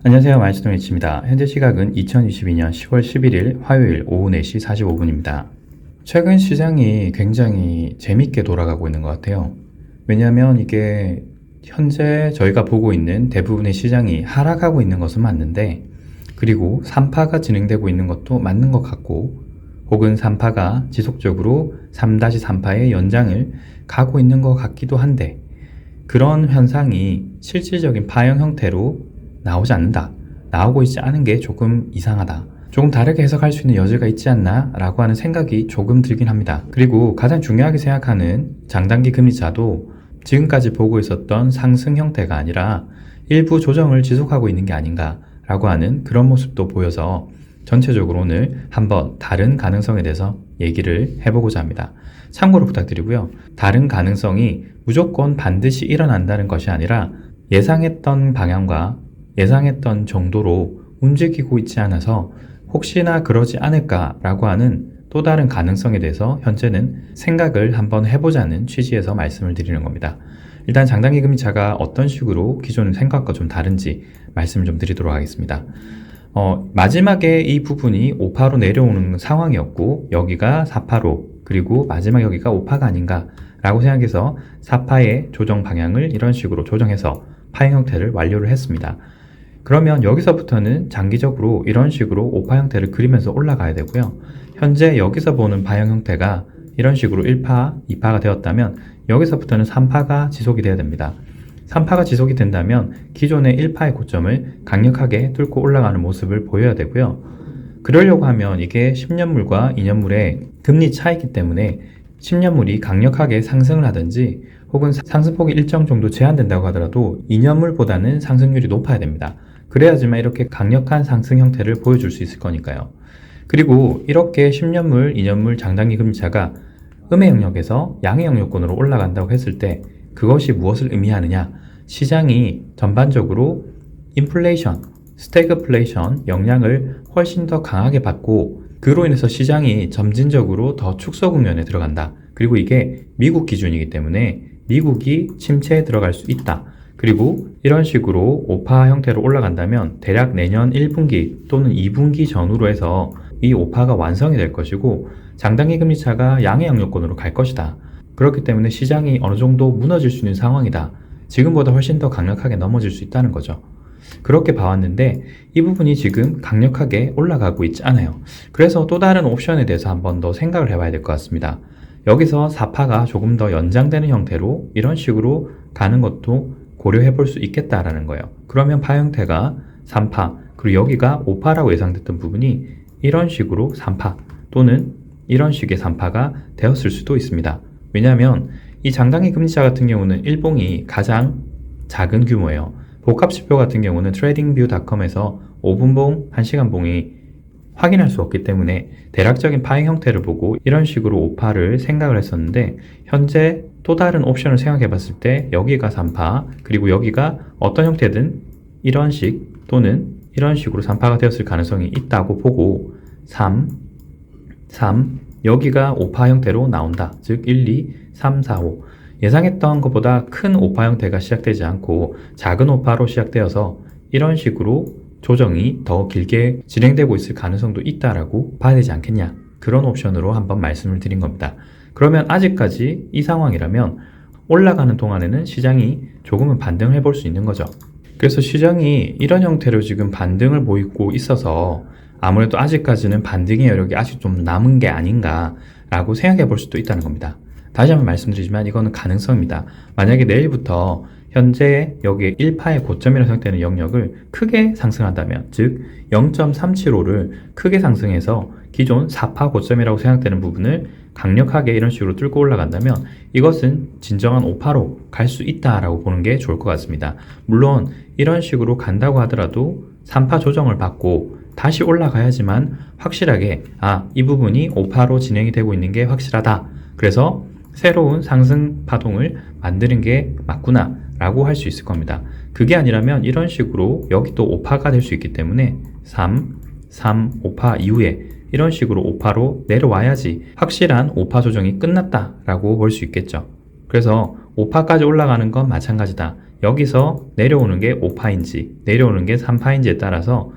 안녕하세요. 마이스터니치입니다. 현재 시각은 2022년 10월 11일 화요일 오후 4시 45분입니다. 최근 시장이 굉장히 재밌게 돌아가고 있는 것 같아요. 왜냐하면 이게 현재 저희가 보고 있는 대부분의 시장이 하락하고 있는 것은 맞는데, 그리고 3파가 진행되고 있는 것도 맞는 것 같고, 혹은 3파가 지속적으로 3-3파의 연장을 가고 있는 것 같기도 한데, 그런 현상이 실질적인 파형 형태로 나오지 않는다. 나오고 있지 않은 게 조금 이상하다. 조금 다르게 해석할 수 있는 여지가 있지 않나? 라고 하는 생각이 조금 들긴 합니다. 그리고 가장 중요하게 생각하는 장단기 금리차도 지금까지 보고 있었던 상승 형태가 아니라 일부 조정을 지속하고 있는 게 아닌가 라고 하는 그런 모습도 보여서 전체적으로 오늘 한번 다른 가능성에 대해서 얘기를 해보고자 합니다. 참고로 부탁드리고요. 다른 가능성이 무조건 반드시 일어난다는 것이 아니라 예상했던 방향과 예상했던 정도로 움직이고 있지 않아서 혹시나 그러지 않을까라고 하는 또 다른 가능성에 대해서 현재는 생각을 한번 해보자는 취지에서 말씀을 드리는 겁니다. 일단 장단기 금리차가 어떤 식으로 기존 생각과 좀 다른지 말씀을 좀 드리도록 하겠습니다. 마지막에 이 부분이 5파로 내려오는 상황이었고, 여기가 4파로, 그리고 마지막 여기가 5파가 아닌가 라고 생각해서 4파의 조정 방향을 이런 식으로 조정해서 파행 형태를 완료를 했습니다. 그러면 여기서부터는 장기적으로 이런 식으로 5파 형태를 그리면서 올라가야 되고요. 현재 여기서 보는 파형 형태가 이런 식으로 1파, 2파가 되었다면 여기서부터는 3파가 지속이 돼야 됩니다. 3파가 지속이 된다면 기존의 1파의 고점을 강력하게 뚫고 올라가는 모습을 보여야 되고요. 그러려고 하면 이게 10년물과 2년물의 금리 차이기 때문에 10년물이 강력하게 상승을 하든지 혹은 상승폭이 일정 정도 제한된다고 하더라도 2년물보다는 상승률이 높아야 됩니다. 그래야지만 이렇게 강력한 상승 형태를 보여줄 수 있을 거니까요. 그리고 이렇게 10년물, 2년물 장단기 금리차가 음의 영역에서 양의 영역권으로 올라간다고 했을 때 그것이 무엇을 의미하느냐? 시장이 전반적으로 인플레이션, 스태그플레이션 영향을 훨씬 더 강하게 받고 그로 인해서 시장이 점진적으로 더 축소 국면에 들어간다. 그리고 이게 미국 기준이기 때문에 미국이 침체에 들어갈 수 있다. 그리고 이런 식으로 5파 형태로 올라간다면 대략 내년 1분기 또는 2분기 전후로 해서 이 5파가 완성이 될 것이고 장단기 금리차가 양의 영역권으로 갈 것이다. 그렇기 때문에 시장이 어느 정도 무너질 수 있는 상황이다. 지금보다 훨씬 더 강력하게 넘어질 수 있다는 거죠. 그렇게 봐왔는데 이 부분이 지금 강력하게 올라가고 있지 않아요. 그래서 또 다른 옵션에 대해서 한번 더 생각을 해봐야 될 것 같습니다. 여기서 4파가 조금 더 연장되는 형태로 이런 식으로 가는 것도 고려해 볼 수 있겠다라는 거예요. 그러면 파 형태가 3파, 그리고 여기가 5파라고 예상됐던 부분이 이런 식으로 3파 또는 이런 식의 3파가 되었을 수도 있습니다. 왜냐하면 이 장단기 금리차 같은 경우는 일봉이 가장 작은 규모예요. 복합지표 같은 경우는 tradingview.com에서 5분봉, 1시간봉이 확인할 수 없기 때문에 대략적인 파행 형태를 보고 이런 식으로 5파를 생각을 했었는데 현재 또 다른 옵션을 생각해 봤을 때 여기가 3파 그리고 여기가 어떤 형태든 이런 식 또는 이런 식으로 3파가 되었을 가능성이 있다고 보고 3, 여기가 5파 형태로 나온다. 즉 1, 2, 3, 4, 5 예상했던 것보다 큰 5파 형태가 시작되지 않고 작은 5파로 시작되어서 이런 식으로 조정이 더 길게 진행되고 있을 가능성도 있다라고 봐야 되지 않겠냐. 그런 옵션으로 한번 말씀을 드린 겁니다. 그러면 아직까지 이 상황이라면 올라가는 동안에는 시장이 조금은 반등을 해볼 수 있는 거죠. 그래서 시장이 이런 형태로 지금 반등을 보이고 있어서 아무래도 아직까지는 반등의 여력이 아직 좀 남은 게 아닌가라고 생각해 볼 수도 있다는 겁니다. 다시 한번 말씀드리지만 이거는 가능성입니다. 만약에 내일부터 현재 여기에 1파의 고점이라고 생각되는 영역을 크게 상승한다면 즉 0.375를 크게 상승해서 기존 4파 고점이라고 생각되는 부분을 강력하게 이런 식으로 뚫고 올라간다면 이것은 진정한 5파로 갈 수 있다라고 보는 게 좋을 것 같습니다. 물론 이런 식으로 간다고 하더라도 3파 조정을 받고 다시 올라가야지만 확실하게 이 부분이 5파로 진행이 되고 있는 게 확실하다. 그래서 새로운 상승 파동을 만드는 게 맞구나 라고 할 수 있을 겁니다. 그게 아니라면 이런 식으로 여기 또 5파가 될 수 있기 때문에 3, 5파 이후에 이런 식으로 5파로 내려와야지 확실한 5파 조정이 끝났다 라고 볼 수 있겠죠. 그래서 5파까지 올라가는 건 마찬가지다. 여기서 내려오는 게 5파인지 내려오는 게 3파인지에 따라서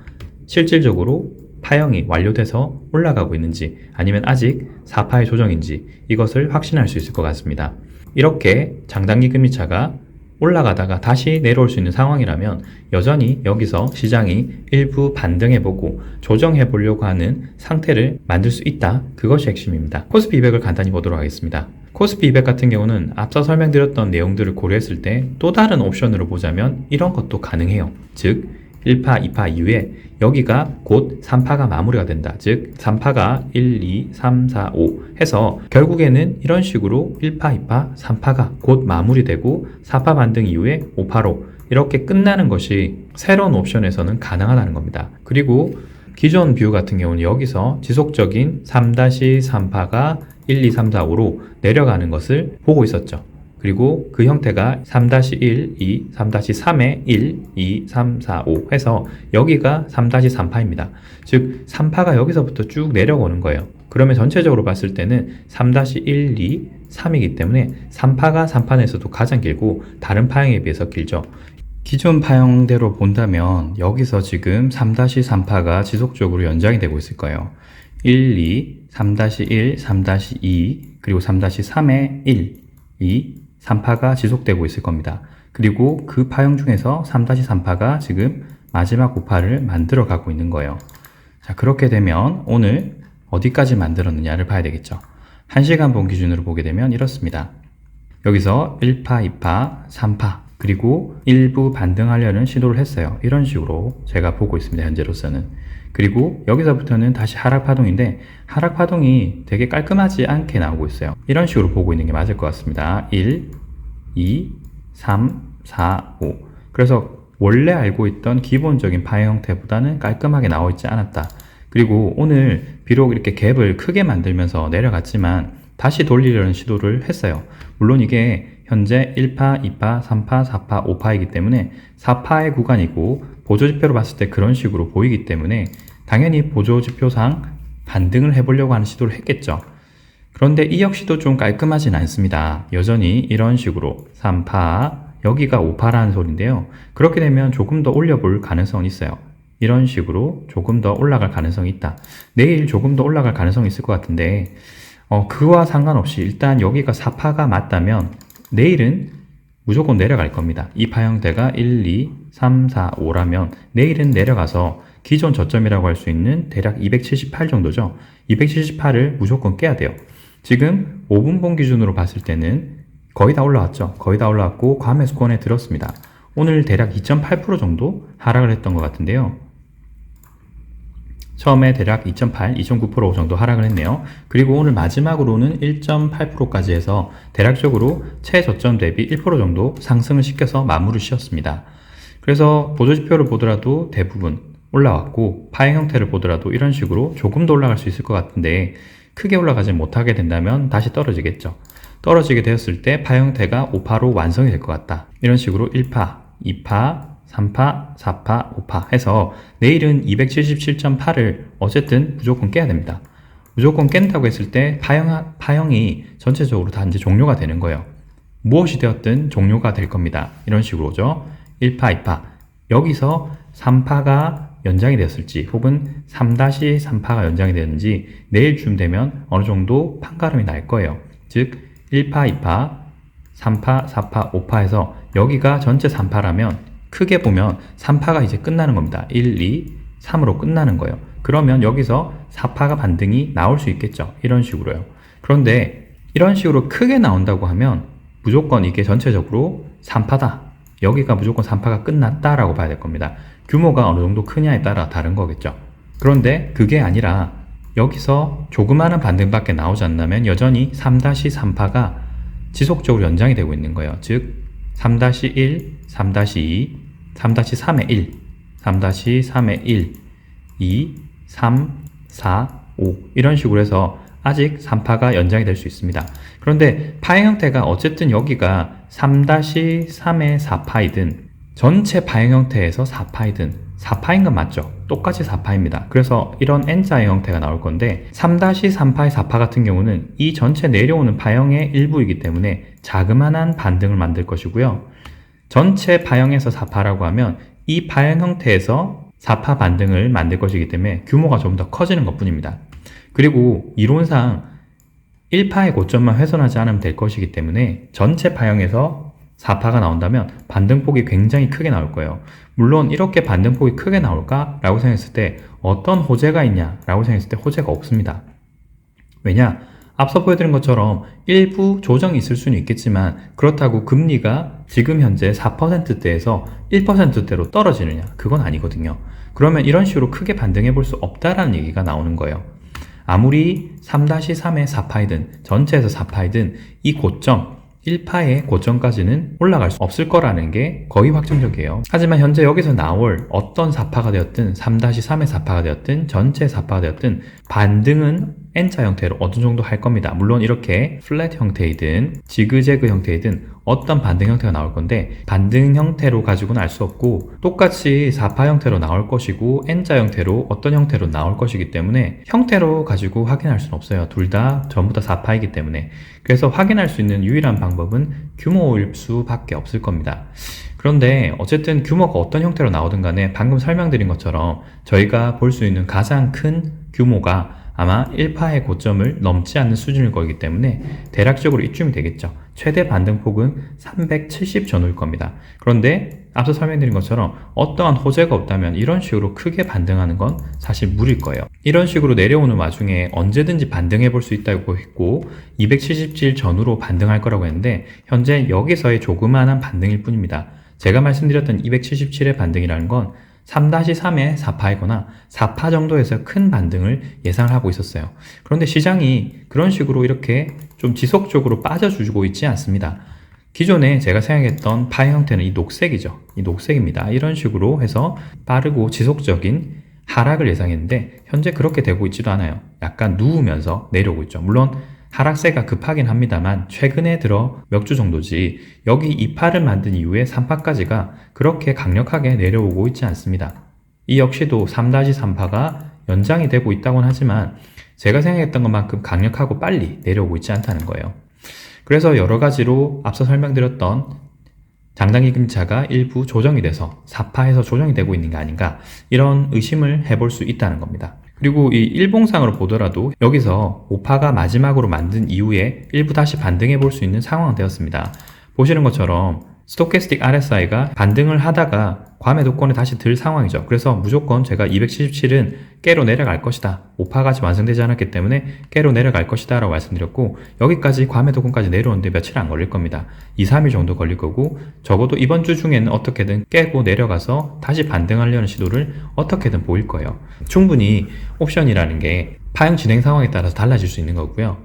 실질적으로 파형이 완료돼서 올라가고 있는지 아니면 아직 4파의 조정인지 이것을 확신할 수 있을 것 같습니다. 이렇게 장단기 금리차가 올라가다가 다시 내려올 수 있는 상황이라면 여전히 여기서 시장이 일부 반등해보고 조정해보려고 하는 상태를 만들 수 있다. 그것이 핵심입니다. 코스피 200을 간단히 보도록 하겠습니다. 코스피 200 같은 경우는 앞서 설명드렸던 내용들을 고려했을 때 또 다른 옵션으로 보자면 이런 것도 가능해요. 즉 1파, 2파 이후에 여기가 곧 3파가 마무리가 된다. 즉 3파가 1, 2, 3, 4, 5 해서 결국에는 이런 식으로 1파, 2파, 3파가 곧 마무리되고 4파 반등 이후에 5파로 이렇게 끝나는 것이 새로운 옵션에서는 가능하다는 겁니다. 그리고 기존 뷰 같은 경우는 여기서 지속적인 3-3파가 1, 2, 3, 4, 5로 내려가는 것을 보고 있었죠. 그리고 그 형태가 3-1, 2, 3-3의 1, 2, 3, 4, 5 해서 여기가 3-3파입니다. 즉 3파가 여기서부터 쭉 내려오는 거예요. 그러면 전체적으로 봤을 때는 3-1, 2, 3이기 때문에 3파가 3판에서도 가장 길고 다른 파형에 비해서 길죠. 기존 파형대로 본다면 여기서 지금 3-3파가 지속적으로 연장이 되고 있을 거예요. 1, 2, 3-1, 3-2 그리고 3-3의 1, 2, 3파가 지속되고 있을 겁니다. 그리고 그 파형 중에서 3-3파가 지금 마지막 5파를 만들어 가고 있는 거예요. 자, 그렇게 되면 오늘 어디까지 만들었느냐를 봐야 되겠죠. 1시간 본 기준으로 보게 되면 이렇습니다. 여기서 1파, 2파, 3파 그리고 일부 반등하려는 시도를 했어요. 이런 식으로 제가 보고 있습니다. 현재로서는. 그리고 여기서부터는 다시 하락파동인데 하락파동이 되게 깔끔하지 않게 나오고 있어요. 이런 식으로 보고 있는 게 맞을 것 같습니다. 1, 2, 3, 4, 5 그래서 원래 알고 있던 기본적인 파형 형태보다는 깔끔하게 나와 있지 않았다. 그리고 오늘 비록 이렇게 갭을 크게 만들면서 내려갔지만 다시 돌리려는 시도를 했어요. 물론 이게 현재 1파, 2파, 3파, 4파, 5파이기 때문에 4파의 구간이고 보조지표로 봤을 때 그런 식으로 보이기 때문에 당연히 보조지표상 반등을 해보려고 하는 시도를 했겠죠. 그런데 이 역시도 좀 깔끔하진 않습니다. 여전히 이런 식으로 3파, 여기가 5파라는 소리인데요. 그렇게 되면 조금 더 올려볼 가능성은 있어요. 이런 식으로 조금 더 올라갈 가능성이 있다. 내일 조금 더 올라갈 가능성이 있을 것 같은데 그와 상관없이 일단 여기가 4파가 맞다면 내일은 무조건 내려갈 겁니다. 이 파형대가 1, 2, 3, 4, 5라면 내일은 내려가서 기존 저점이라고 할 수 있는 대략 278 정도죠. 278을 무조건 깨야 돼요. 지금 5분봉 기준으로 봤을 때는 거의 다 올라왔죠. 거의 다 올라왔고 과매수권에 들었습니다. 오늘 대략 2.8% 정도 하락을 했던 것 같은데요. 처음에 대략 2.8, 2.9% 정도 하락을 했네요. 그리고 오늘 마지막으로는 1.8%까지 해서 대략적으로 최저점 대비 1% 정도 상승을 시켜서 마무리를 씌웠습니다. 그래서 보조지표를 보더라도 대부분 올라왔고 파행 형태를 보더라도 이런 식으로 조금 더 올라갈 수 있을 것 같은데 크게 올라가지 못하게 된다면 다시 떨어지겠죠. 떨어지게 되었을 때 파형 형태가 5파로 완성이 될 것 같다. 이런 식으로 1파, 2파, 3파, 4파, 5파 해서 내일은 277.8을 어쨌든 무조건 깨야 됩니다. 무조건 깬다고 했을 때 파형이 전체적으로 다 이제 종료가 되는 거예요. 무엇이 되었든 종료가 될 겁니다. 이런 식으로죠. 1파, 2파. 여기서 3파가 연장이 되었을지 혹은 3-3파가 연장이 되는지 내일쯤 되면 어느 정도 판가름이 날 거예요. 즉 1파, 2파, 3파, 4파, 5파에서 여기가 전체 3파라면 크게 보면 3파가 이제 끝나는 겁니다. 1, 2, 3으로 끝나는 거예요. 그러면 여기서 4파가 반등이 나올 수 있겠죠. 이런 식으로요. 그런데 이런 식으로 크게 나온다고 하면 무조건 이게 전체적으로 3파다. 여기가 무조건 3파가 끝났다라고 봐야 될 겁니다. 규모가 어느 정도 크냐에 따라 다른 거겠죠. 그런데 그게 아니라 여기서 조그마한 반등밖에 나오지 않는다면 여전히 3-3파가 지속적으로 연장이 되고 있는 거예요. 즉 3-1, 3-2, 3-3의 1, 3-3의 1, 2, 3, 4, 5 이런 식으로 해서 아직 3파가 연장이 될 수 있습니다. 그런데 파행 형태가 어쨌든 여기가 3-3의 4파이든 전체 파행 형태에서 4파이든 4파인 건 맞죠? 똑같이 4파입니다. 그래서 이런 N자의 형태가 나올 건데 3-3파의 4파 같은 경우는 이 전체 내려오는 파형의 일부이기 때문에 자그마한 반등을 만들 것이고요. 전체 파형에서 4파라고 하면 이 파형 형태에서 4파 반등을 만들 것이기 때문에 규모가 좀 더 커지는 것 뿐입니다. 그리고 이론상 1파의 고점만 훼손하지 않으면 될 것이기 때문에 전체 파형에서 4파가 나온다면 반등폭이 굉장히 크게 나올 거예요. 물론 이렇게 반등폭이 크게 나올까? 라고 생각했을 때 어떤 호재가 있냐? 라고 생각했을 때 호재가 없습니다. 왜냐? 앞서 보여드린 것처럼 일부 조정이 있을 수는 있겠지만 그렇다고 금리가 지금 현재 4%대에서 1%대로 떨어지느냐? 그건 아니거든요. 그러면 이런 식으로 크게 반등해 볼 수 없다라는 얘기가 나오는 거예요. 아무리 3-3의 4파이든 전체에서 4파이든 이 고점 1파의 고점까지는 올라갈 수 없을 거라는 게 거의 확정적이에요. 하지만 현재 여기서 나올 어떤 4파가 되었든 3-3의 4파가 되었든 전체 4파가 되었든 반등은 N자 형태로 어느 정도 할 겁니다. 물론 이렇게 플랫 형태이든 지그재그 형태이든 어떤 반등 형태가 나올 건데 반등 형태로 가지고는 알 수 없고 똑같이 4파 형태로 나올 것이고 N자 형태로 어떤 형태로 나올 것이기 때문에 형태로 가지고 확인할 수는 없어요. 둘 다 전부 다 4파이기 때문에. 그래서 확인할 수 있는 유일한 방법은 규모일 수밖에 없을 겁니다. 그런데 어쨌든 규모가 어떤 형태로 나오든 간에 방금 설명드린 것처럼 저희가 볼 수 있는 가장 큰 규모가 아마 1파의 고점을 넘지 않는 수준일 거기 때문에 대략적으로 이쯤이 되겠죠. 최대 반등폭은 370 전후일 겁니다. 그런데 앞서 설명드린 것처럼 어떠한 호재가 없다면 이런 식으로 크게 반등하는 건 사실 무리일 거예요. 이런 식으로 내려오는 와중에 언제든지 반등해 볼 수 있다고 했고 277 전후로 반등할 거라고 했는데 현재 여기서의 조그마한 반등일 뿐입니다. 제가 말씀드렸던 277의 반등이라는 건 3-3의 4파이거나 4파 정도에서 큰 반등을 예상을 하고 있었어요. 그런데 시장이 그런 식으로 이렇게 좀 지속적으로 빠져주고 있지 않습니다. 기존에 제가 생각했던 파이 형태는 이 녹색이죠. 이 녹색입니다. 이런 식으로 해서 빠르고 지속적인 하락을 예상했는데 현재 그렇게 되고 있지도 않아요. 약간 누우면서 내려오고 있죠. 물론 하락세가 급하긴 합니다만 최근에 들어 몇 주 정도지 여기 2파를 만든 이후에 3파까지가 그렇게 강력하게 내려오고 있지 않습니다. 이 역시도 3-3파가 연장이 되고 있다고는 하지만 제가 생각했던 것만큼 강력하고 빨리 내려오고 있지 않다는 거예요. 그래서 여러 가지로 앞서 설명드렸던 장단기 금리차가 일부 조정이 돼서 4파에서 조정이 되고 있는 게 아닌가 이런 의심을 해볼 수 있다는 겁니다. 그리고 이 일봉상으로 보더라도 여기서 5파가 마지막으로 만든 이후에 일부 다시 반등해 볼 수 있는 상황은 되었습니다. 보시는 것처럼 스토캐스틱 RSI가 반등을 하다가 과매도권에 다시 들 상황이죠. 그래서 무조건 제가 277은 깨로 내려갈 것이다. 5파가 아직 완성되지 않았기 때문에 깨로 내려갈 것이다 라고 말씀드렸고 여기까지 과매도권까지 내려오는데 며칠 안 걸릴 겁니다. 2-3일 정도 걸릴 거고 적어도 이번 주 중에는 어떻게든 깨고 내려가서 다시 반등하려는 시도를 어떻게든 보일 거예요. 충분히 옵션이라는 게 파형 진행 상황에 따라서 달라질 수 있는 거고요.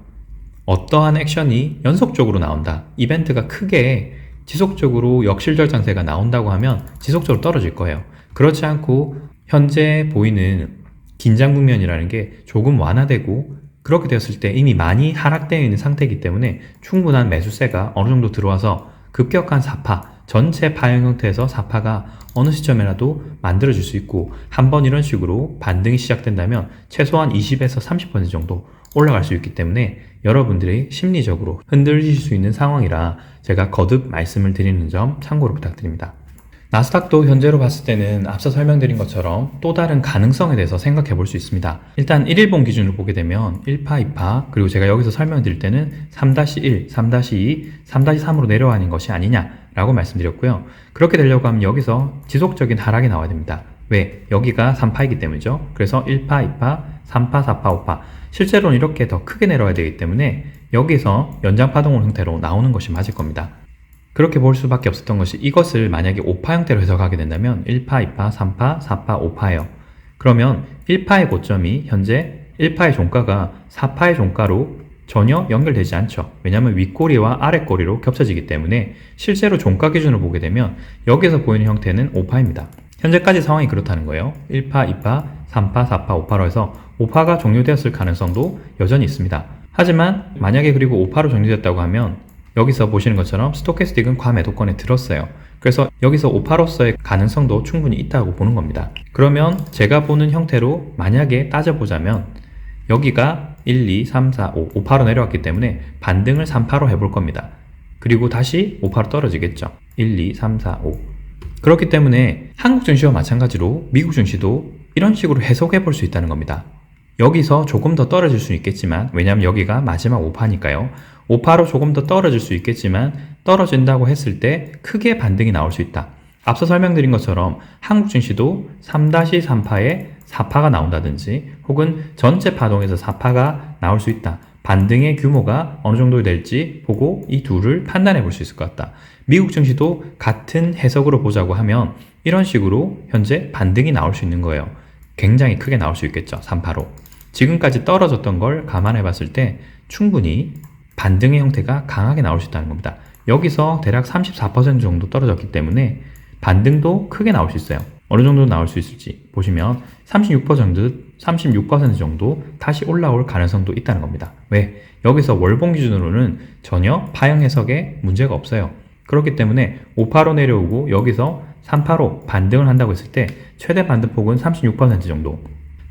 어떠한 액션이 연속적으로 나온다. 이벤트가 크게 지속적으로 역실절 장세가 나온다고 하면 지속적으로 떨어질 거예요. 그렇지 않고 현재 보이는 긴장 국면이라는 게 조금 완화되고 그렇게 되었을 때 이미 많이 하락되어 있는 상태이기 때문에 충분한 매수세가 어느 정도 들어와서 급격한 4파, 전체 파형 형태에서 4파가 어느 시점에라도 만들어질 수 있고 한번 이런 식으로 반등이 시작된다면 최소한 20에서 30% 정도 올라갈 수 있기 때문에 여러분들이 심리적으로 흔들리실 수 있는 상황이라 제가 거듭 말씀을 드리는 점 참고로 부탁드립니다. 나스닥도 현재로 봤을 때는 앞서 설명드린 것처럼 또 다른 가능성에 대해서 생각해 볼 수 있습니다. 일단 1일봉 기준으로 보게 되면 1파, 2파, 그리고 제가 여기서 설명드릴 때는 3-1, 3-2, 3-3으로 내려가는 것이 아니냐라고 말씀드렸고요. 그렇게 되려고 하면 여기서 지속적인 하락이 나와야 됩니다. 왜? 여기가 3파이기 때문이죠. 그래서 1파, 2파, 3파, 4파, 5파 실제로는 이렇게 더 크게 내려와야 되기 때문에 여기서 연장파동을 형태로 나오는 것이 맞을 겁니다. 그렇게 볼 수밖에 없었던 것이 이것을 만약에 5파 형태로 해석하게 된다면 1파, 2파, 3파, 4파, 5파예요. 그러면 1파의 고점이 현재 1파의 종가가 4파의 종가로 전혀 연결되지 않죠. 왜냐하면 윗꼬리와 아랫꼬리로 겹쳐지기 때문에 실제로 종가 기준으로 보게 되면 여기서 보이는 형태는 5파입니다. 현재까지 상황이 그렇다는 거예요. 1파, 2파, 3파, 4파, 5파로 해서 5파가 종료되었을 가능성도 여전히 있습니다. 하지만 만약에 그리고 5파로 종료됐다고 하면 여기서 보시는 것처럼 스토캐스틱은 과매도권에 들었어요. 그래서 여기서 5파로서의 가능성도 충분히 있다고 보는 겁니다. 그러면 제가 보는 형태로 만약에 따져보자면 여기가 1, 2, 3, 4, 5, 5파로 내려왔기 때문에 반등을 3파로 해볼 겁니다. 그리고 다시 5%로 떨어지겠죠. 1, 2, 3, 4, 5. 그렇기 때문에 한국 증시와 마찬가지로 미국 증시도 이런 식으로 해석해 볼 수 있다는 겁니다. 여기서 조금 더 떨어질 수 있겠지만, 왜냐하면 여기가 마지막 5파니까요. 5파로 조금 더 떨어질 수 있겠지만 떨어진다고 했을 때 크게 반등이 나올 수 있다. 앞서 설명드린 것처럼 한국 증시도 3-3파에 4파가 나온다든지 혹은 전체 파동에서 4파가 나올 수 있다. 반등의 규모가 어느 정도 될지 보고 이 둘을 판단해 볼 수 있을 것 같다. 미국 증시도 같은 해석으로 보자고 하면 이런 식으로 현재 반등이 나올 수 있는 거예요. 굉장히 크게 나올 수 있겠죠. 3파로. 지금까지 떨어졌던 걸 감안해 봤을 때 충분히 반등의 형태가 강하게 나올 수 있다는 겁니다. 여기서 대략 34% 정도 떨어졌기 때문에 반등도 크게 나올 수 있어요. 어느 정도 나올 수 있을지 보시면 36% 정도 다시 올라올 가능성도 있다는 겁니다. 왜? 여기서 월봉 기준으로는 전혀 파형 해석에 문제가 없어요. 그렇기 때문에 5파로 내려오고 여기서 3파로 반등을 한다고 했을 때 최대 반등폭은 36% 정도,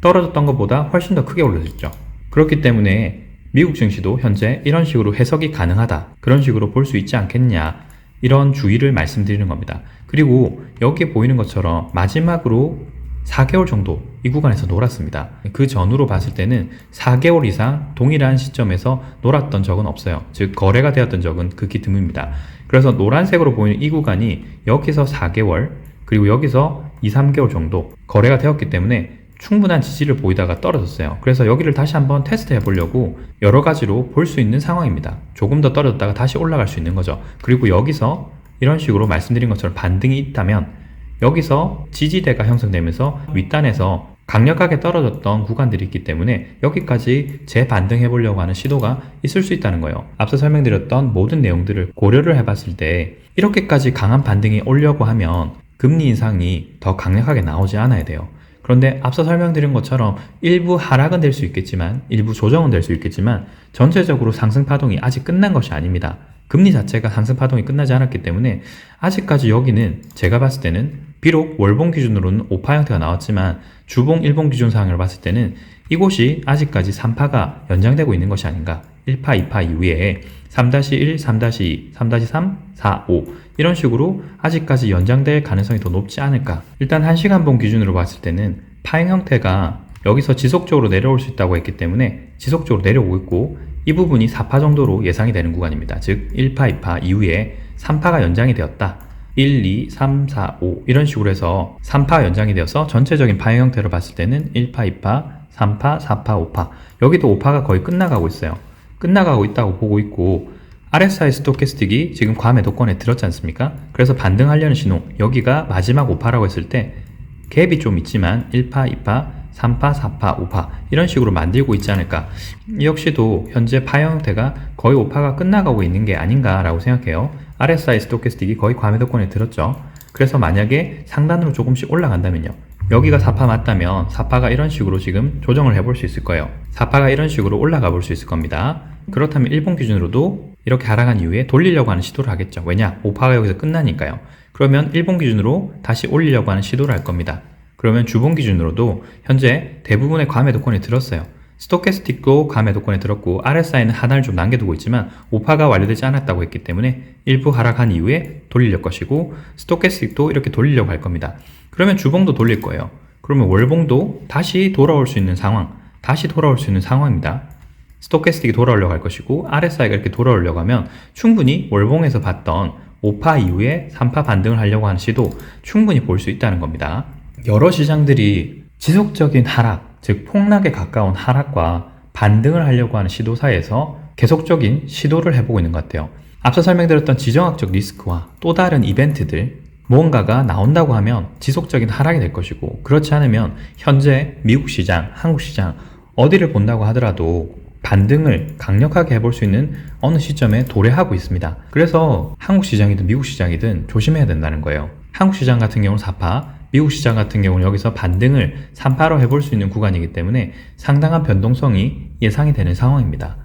떨어졌던 것보다 훨씬 더 크게 올라졌죠. 그렇기 때문에 미국 증시도 현재 이런 식으로 해석이 가능하다, 그런 식으로 볼 수 있지 않겠냐, 이런 주의를 말씀드리는 겁니다. 그리고 여기에 보이는 것처럼 마지막으로 4개월 정도 이 구간에서 놀았습니다. 그 전후로 봤을 때는 4개월 이상 동일한 시점에서 놀았던 적은 없어요. 즉 거래가 되었던 적은 극히 드뭅니다. 그래서 노란색으로 보이는 이 구간이 여기서 4개월 그리고 여기서 2-3개월 정도 거래가 되었기 때문에 충분한 지지를 보이다가 떨어졌어요. 그래서 여기를 다시 한번 테스트 해보려고 여러 가지로 볼 수 있는 상황입니다. 조금 더 떨어졌다가 다시 올라갈 수 있는 거죠. 그리고 여기서 이런 식으로 말씀드린 것처럼 반등이 있다면 여기서 지지대가 형성되면서 윗단에서 강력하게 떨어졌던 구간들이 있기 때문에 여기까지 재반등해 보려고 하는 시도가 있을 수 있다는 거예요. 앞서 설명드렸던 모든 내용들을 고려를 해봤을 때 이렇게까지 강한 반등이 오려고 하면 금리 인상이 더 강력하게 나오지 않아야 돼요. 그런데 앞서 설명드린 것처럼 일부 하락은 될 수 있겠지만, 일부 조정은 될 수 있겠지만 전체적으로 상승 파동이 아직 끝난 것이 아닙니다. 금리 자체가 상승 파동이 끝나지 않았기 때문에 아직까지 여기는 제가 봤을 때는 비록 월봉 기준으로는 5파 형태가 나왔지만 주봉, 일봉 기준 상황을 봤을 때는 이곳이 아직까지 3파가 연장되고 있는 것이 아닌가. 1파, 2파 이후에 3-1, 3-2, 3-3, 4, 5 이런 식으로 아직까지 연장될 가능성이 더 높지 않을까. 일단 1시간봉 기준으로 봤을 때는 파행 형태가 여기서 지속적으로 내려올 수 있다고 했기 때문에 지속적으로 내려오고 있고 이 부분이 4파 정도로 예상이 되는 구간입니다. 즉 1파, 2파 이후에 3파가 연장이 되었다. 1, 2, 3, 4, 5 이런 식으로 해서 3파 연장이 되어서 전체적인 파행 형태로 봤을 때는 1파, 2파, 3파, 4파, 5파 여기도 5파가 거의 끝나가고 있어요. 끝나가고 있다고 보고 있고 RSI 스토캐스틱이 지금 과매도권에 들었지 않습니까? 그래서 반등하려는 신호, 여기가 마지막 5파라고 했을 때 갭이 좀 있지만 1파, 2파, 3파, 4파, 5파 이런 식으로 만들고 있지 않을까. 이 역시도 현재 파형 형태가 거의 5파가 끝나가고 있는 게 아닌가 라고 생각해요. RSI 스토캐스틱이 거의 과매도권에 들었죠. 그래서 만약에 상단으로 조금씩 올라간다면요, 여기가 4파 맞다면 4파가 이런 식으로 지금 조정을 해볼 수 있을 거예요. 4파가 이런 식으로 올라가 볼 수 있을 겁니다. 그렇다면 일본 기준으로도 이렇게 하락한 이후에 돌리려고 하는 시도를 하겠죠. 왜냐? 5파가 여기서 끝나니까요. 그러면 일본 기준으로 다시 올리려고 하는 시도를 할 겁니다. 그러면 주봉 기준으로도 현재 대부분의 과매도권에 들었어요. 스토캐스틱도 과매도권에 들었고 RSI는 하단을 좀 남겨두고 있지만 5파가 완료되지 않았다고 했기 때문에 일부 하락한 이후에 돌릴 것이고 스토캐스틱도 이렇게 돌리려고 할 겁니다. 그러면 주봉도 돌릴 거예요. 그러면 월봉도 다시 돌아올 수 있는 상황입니다. 스토캐스틱이 돌아오려고 할 것이고 RSI가 이렇게 돌아오려고 하면 충분히 월봉에서 봤던 5파 이후에 3파 반등을 하려고 하는 시도 충분히 볼 수 있다는 겁니다. 여러 시장들이 지속적인 하락, 즉 폭락에 가까운 하락과 반등을 하려고 하는 시도 사이에서 계속적인 시도를 해보고 있는 것 같아요. 앞서 설명드렸던 지정학적 리스크와 또 다른 이벤트들, 무언가가 나온다고 하면 지속적인 하락이 될 것이고 그렇지 않으면 현재 미국 시장, 한국 시장 어디를 본다고 하더라도 반등을 강력하게 해볼 수 있는 어느 시점에 도래하고 있습니다. 그래서 한국 시장이든 미국 시장이든 조심해야 된다는 거예요. 한국 시장 같은 경우는 4파, 미국 시장 같은 경우는 여기서 반등을 3파로 해볼 수 있는 구간이기 때문에 상당한 변동성이 예상이 되는 상황입니다.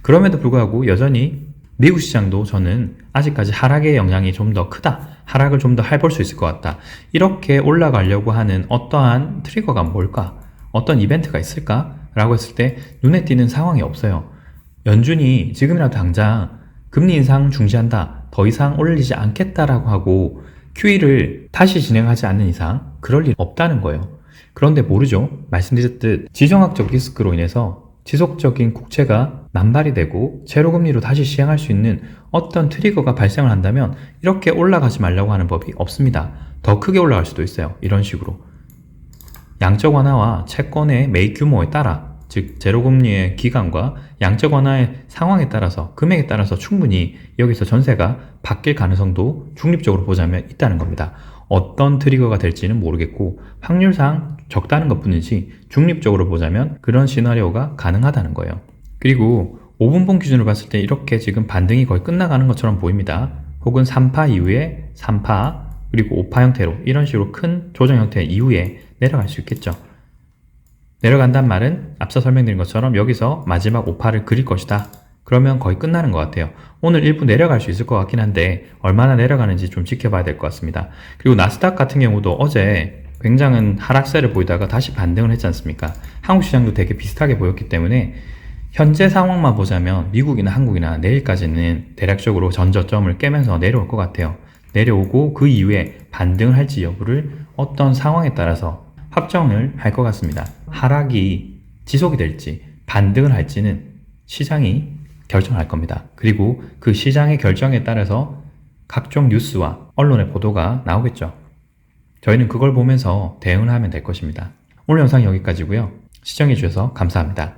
그럼에도 불구하고 여전히 미국 시장도 저는 아직까지 하락의 영향이 좀 더 크다, 하락을 좀 더 해볼 수 있을 것 같다, 이렇게 올라가려고 하는 어떠한 트리거가 뭘까, 어떤 이벤트가 있을까 라고 했을 때 눈에 띄는 상황이 없어요. 연준이 지금이라도 당장 금리 인상 중지한다, 더 이상 올리지 않겠다라고 하고 QE를 다시 진행하지 않는 이상 그럴 일 없다는 거예요. 그런데 모르죠. 말씀드렸듯 지정학적 리스크로 인해서 지속적인 국채가 남발이 되고 제로금리로 다시 시행할 수 있는 어떤 트리거가 발생을 한다면 이렇게 올라가지 말라고 하는 법이 없습니다. 더 크게 올라갈 수도 있어요. 이런 식으로. 양적 완화와 채권의 매입 규모에 따라, 즉 제로금리의 기간과 양적 완화의 상황에 따라서, 금액에 따라서 충분히 여기서 전세가 바뀔 가능성도 중립적으로 보자면 있다는 겁니다. 어떤 트리거가 될지는 모르겠고 확률상 적다는 것뿐이지 중립적으로 보자면 그런 시나리오가 가능하다는 거예요. 그리고 5분봉 기준으로 봤을 때 이렇게 지금 반등이 거의 끝나가는 것처럼 보입니다. 혹은 3파 이후에 3파 그리고 5파 형태로 이런 식으로 큰 조정 형태 이후에 내려갈 수 있겠죠. 내려간다는 말은 앞서 설명드린 것처럼 여기서 마지막 5파를 그릴 것이다. 그러면 거의 끝나는 것 같아요. 오늘 일부 내려갈 수 있을 것 같긴 한데 얼마나 내려가는지 좀 지켜봐야 될 것 같습니다. 그리고 나스닥 같은 경우도 어제 굉장한 하락세를 보이다가 다시 반등을 했지 않습니까? 한국 시장도 되게 비슷하게 보였기 때문에 현재 상황만 보자면 미국이나 한국이나 내일까지는 대략적으로 전저점을 깨면서 내려올 것 같아요. 내려오고 그 이후에 반등을 할지 여부를 어떤 상황에 따라서 확정을 할 것 같습니다. 하락이 지속이 될지 반등을 할지는 시장이 결정할 겁니다. 그리고 그 시장의 결정에 따라서 각종 뉴스와 언론의 보도가 나오겠죠. 저희는 그걸 보면서 대응을 하면 될 것입니다. 오늘 영상 여기까지고요. 시청해주셔서 감사합니다.